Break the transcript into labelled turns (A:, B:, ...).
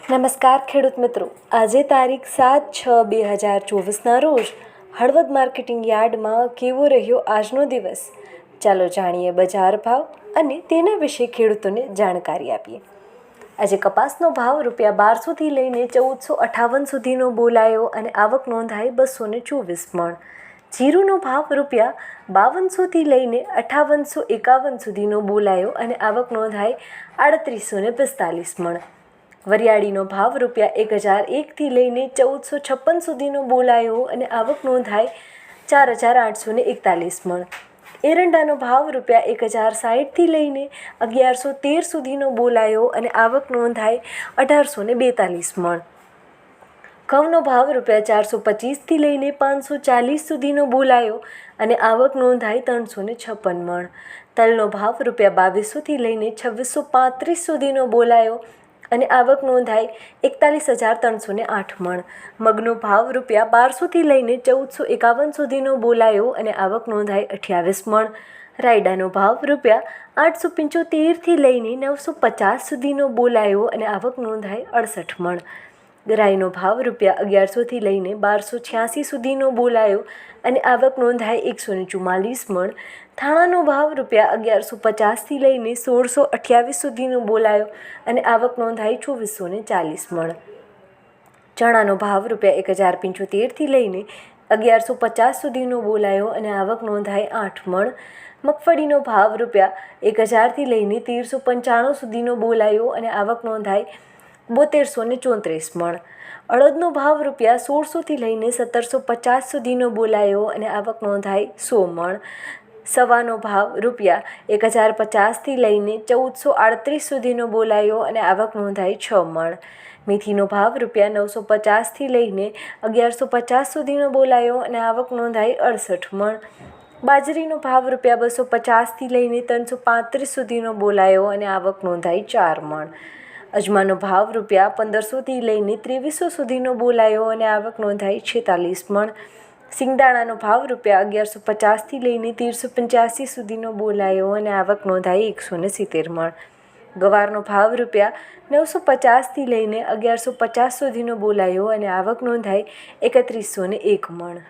A: નમસ્કાર ખેડૂત મિત્રો, આજે તારીખ 7/6/2024ના રોજ હળવદ માર્કેટિંગ યાર્ડમાં કેવો રહ્યો આજનો દિવસ? ચાલો જાણીએ બજાર ભાવ અને તેના વિશે ખેડૂતોને જાણકારી આપીએ. આજે કપાસનો ભાવ ₹1200થી લઈને ₹1458 સુધીનો બોલાયો અને આવક નોંધાઈ 224 મણ. જીરુનો ભાવ ₹5200થી લઈને ₹5851 સુધીનો બોલાયો અને આવક નોંધાઈ 3845 મણ. વરિયાળીનો ભાવ ₹1001થી લઈને ₹1456 સુધીનો બોલાયો અને આવક નોંધાઈ 4841 મણ. એરંડાનો ભાવ ₹1060થી લઈને 1113 સુધીનો બોલાયો અને આવક નોંધાઈ 1842 મણ. ઘઉંનો ભાવ ₹425થી લઈને ₹540 સુધીનો બોલાયો અને આવક નોંધાઈ 356 મણ. તલનો ભાવ ₹2200થી લઈને ₹2635 સુધીનો બોલાયો અને આવક નોંધાઈ 41,308 મણ. મગનો ભાવ ₹1200થી લઈને ₹1451 સુધીનો બોલાયો અને આવક નોંધાઈ 28 મણ. રાયડાનો ભાવ ₹875થી લઈને ₹950 સુધીનો બોલાયો અને આવક નોંધાઈ 68 મણ. રાઈનો ભાવ ₹1100થી લઈને ₹1286 સુધીનો બોલાયો અને આવક નોંધાઈ 144 મણ. ધાણાનો ભાવ ₹1150થી લઈને ₹1628 સુધીનો બોલાયો અને આવક નોંધાઈ 2440 મણ. ચણાનો ભાવ ₹1075થી લઈને 1150 સુધીનો બોલાયો અને આવક નોંધાઈ 8 મણ. મગફળીનો ભાવ ₹1000થી લઈને 1395 સુધીનો બોલાયો અને આવક નોંધાઈ 7234 મણ. અડદનો ભાવ ₹1600થી લઈને 1750 સુધીનો બોલાયો અને આવક નોંધાઈ 100 મણ. સવાનો ભાવ ₹1050થી લઈને 1438 સુધીનો બોલાયો અને આવક નોંધાઈ 6 મણ. મેથીનો ભાવ ₹950થી લઈને 1150 સુધીનો બોલાયો અને આવક નોંધાઈ 68 મણ. બાજરીનો ભાવ ₹250થી લઈને 335 સુધીનો બોલાયો અને આવક નોંધાઈ 4 મણ. અજમાનો ભાવ ₹1500થી લઈને 2300 સુધીનો બોલાયો અને આવક નોંધાઈ 46 મણ. સિંગદાણાનો ભાવ ₹1150થી લઈને 1385 સુધીનો બોલાયો અને આવક નોંધાઈ 170 મણ. ગવારનો ભાવ ₹950થી લઈને 1150 સુધીનો બોલાયો અને આવક નોંધાઈ 3101 મણ.